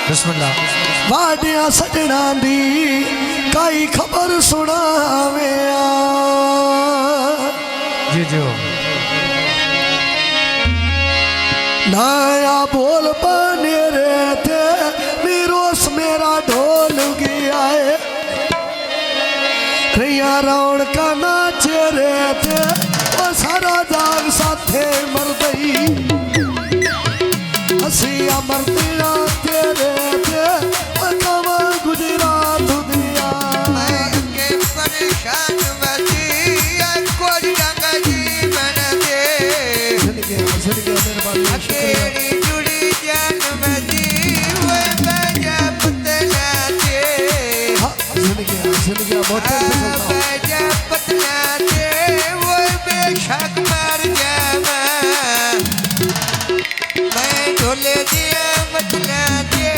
बिस्मिल्लाह। वाडिया सजना दी कई खबर सुनावे जी जी नया बोल बने रे थे मीरोस मेरा ढोल गया है रिया रावण का नाचे रे थे वो सारा जाग साथे मर गई हसिया मरतिया तेरे थे वो कमा गुजरात दिया मैं के परेशान बची कोई रंग जीवन दे अकेली जुड़ी जान बची वो बजा पतना दे बजा पतना दे वो बेशक मर जावा मैं ढोले दिया पतना दे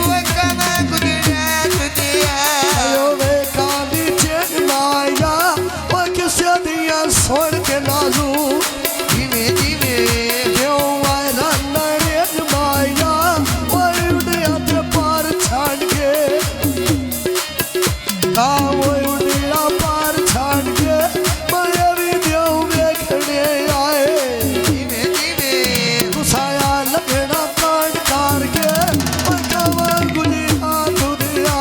वो कमा गुजरात दिया वे काली चेन माया वो किसे दिया सोन के नाजू धीमे धीमे क्यों आए रन रेज माया वो उड़िया ते पार छाड़ के वो उड़िया पार छाड़ के मैं भी देव देखने आए धीमे धीमे गुस्साया लगना कांड कार के वो कमा गुजरात दिया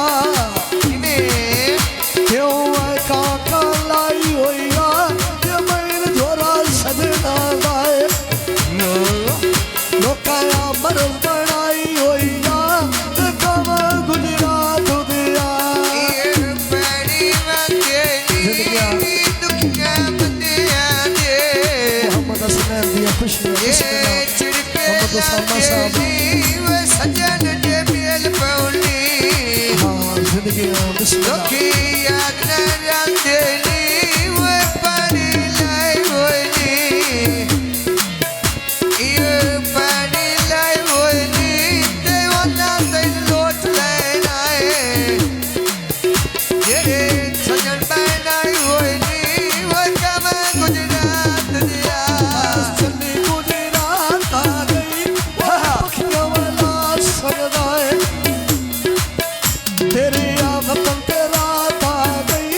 धीमे क्यों आए काका लाई होइया ये मैंने झोरा सजना गाए लोकाया मरल बनाई होइया ये कमा गुजरात दिया ये बड़ी मंगेली दुखिया बंदिया दे मोहम्मद हसन दिया खुशी ये चिड़के लाली वो सजन जे बेल पौली हाँ जिंदगी बिस्मिल्लाह दुखी याद न रंदेली वो पानी लाई होली ये पानी लाई होली देवाना ते लोट लेना है ये सजन बनाई होली वो कमा गुजरात दिया चली गुजरात आ गई पखियों वाला सजदाए तेरे वतन तेरा आ गई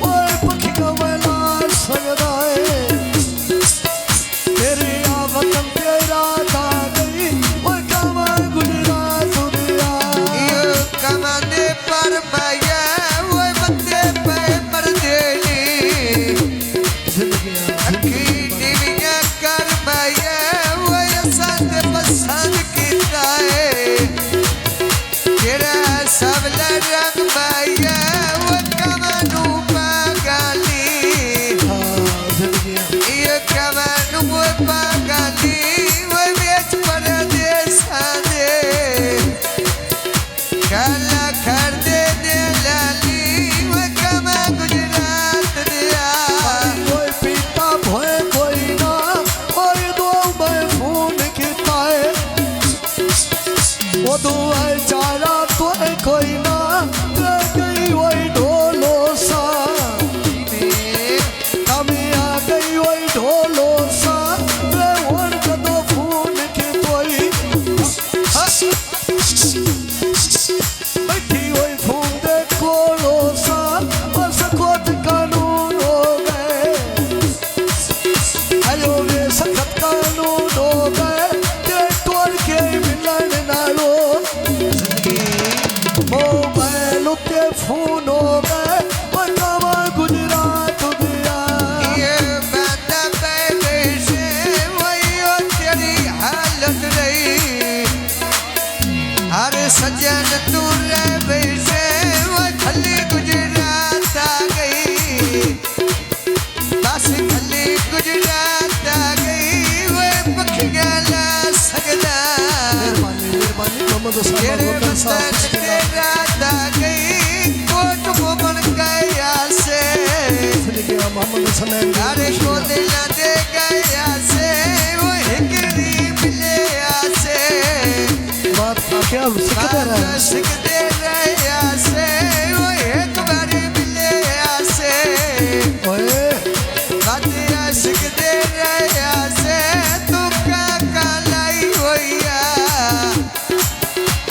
ओए पखियों वाला सजदाए तेरे वतन तेरा आ गई ओए कमा गुजरात दिया ये कमाने पर माया वो बंदे पे मर देली जिंदगी अखी नीलिया कर माया वो संग पसंद कीता है तेरा सब रंग माया वो कमानू पागली जिंदगी ये कमानू वो पागली वो बेच परदेस दे काला कर दे लाली वो कमा गुजरात दिया कोई पीता भोए कोई ना कोई दो मैं खून खीता है वो दुआए चारा तो कोई ना रह गई वही ढोलो सा कमी आ गई वही ढोलो सा वन कदो खून की कोई बैठी वही खून दे कोलो सा बस कोट कानून हो गए अयो वे सख्त कानून हो गए ते तोड़ के मिलन नालो मोबाइल ते फोन हो गए बतावा गुजरात दिया ये बंदा पहले से वही तेरी हालत रही हर सजन तू रह बैसे वो खली गुजरात आ गई बस खली गुजरात आ गई वो पखिया ला सकदा मेहरबानी मोहम्मद तेरे उस्मान बंदन साहब तेरा आ गई कोट को बन गया से जिंदगी मोहम्मद हसन तारे को दिला दे गया से वो हिकरी मिले आसे बात क्या सिखते रहे सिखते रहे आसे वो एक बारी मिले आसे ओए बातिया सिखते रहे आसे तू का कालाई होइया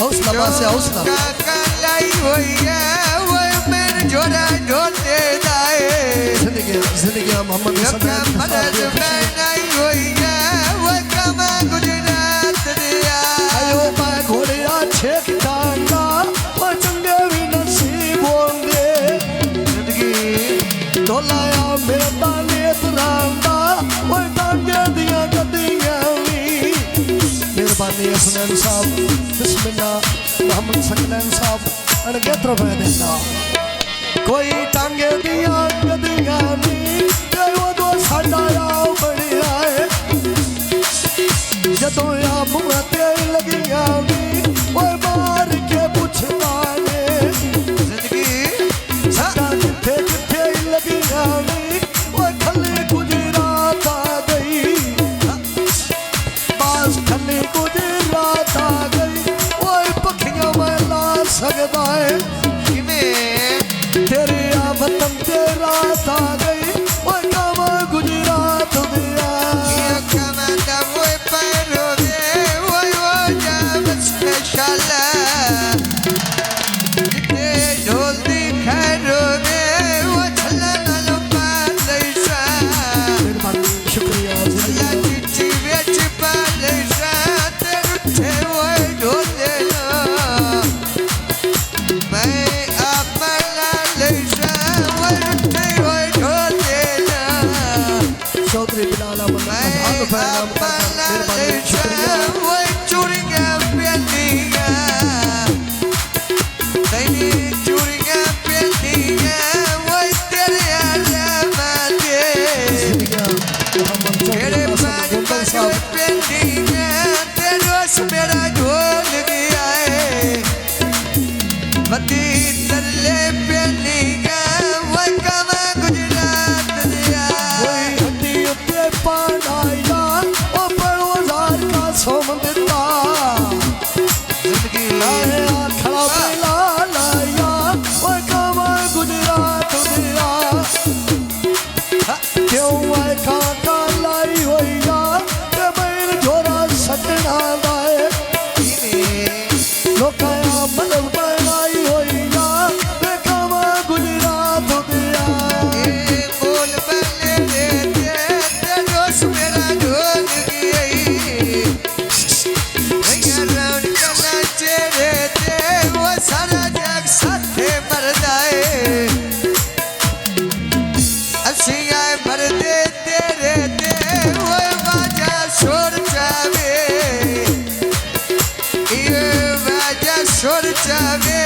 हौसला वाला पासे हौसला काका लाई हुई है वो मेरे जोड़ा ढोलते जाए जिंदगी मोहम्मद मदद बनाई हुई है वो कमा गुजरात दिया आयो मैं घोड़िया छेक डांगा वो चंगे भी नसीब होंगे जिंदगी ढोलाया मेरे दाने तरांदा वो डांगे दिया गद्दियां भी मेहरबानी हसनैन साहब बिस्मिल्लाह मोहम्मद सकलैन साहब अड़के तरफ है देना कोई टांगे दिया गद्दियां नहीं वो दो साडा आओ बड़ी आए जदों या मुँह ते लगिया भी वो मार के पुछदा ने जिंदगी सदा किथे किथे लगिया भी वो खले गुजरात आ गई बास खले गुजरात आ गई वो पखियां मैं ला सकदा है तेरे आ वतन ते रात आ गई वो कामा गुजरात दिया कमा वो पैरो दे वो जब स्पेशल जिते ढोल दी खैरो दे वो छला नालो पालेशा मेहरबानी शुक्रिया या चिट्ठी वेच पालेशा ते रुठे वो ढोल दे लो मैं अपना लेशा वो रुठे वो ढोल दे लो चौधरी बिलाल अहमद अजहर फैलाम मेहरबानी शुक्रिया वो चूड़ियां पहनिया तेरी चूड़ियां पहनिया वो तेरे आलमाते मोहम्मद तेरे चौधरी पानी गोंदल साहब पहनिया तेरे मेरा ढोल गया है बती तरले पहनिया वो कमा गुजरात दिया कोई हड्डी उत्ते पानाइला ओ परवजार का सोम दिता जिंदगी लाए खड़ा पहला लाया ओ कामा गुजरात दिया क्यों आए काका लाई होइया ते मैन झोरा सटना दाए लोकाया मदद बनाई होइया ते कामा गुजरात दिया बोल बने देते रोस मेरा ढोल गई भैया राउंड करना चेहरे ते वो सारा जग साथे मर जाए असिया भर दे तेरे ते वो बाजा शोर जावे ये बाजा शोर जावे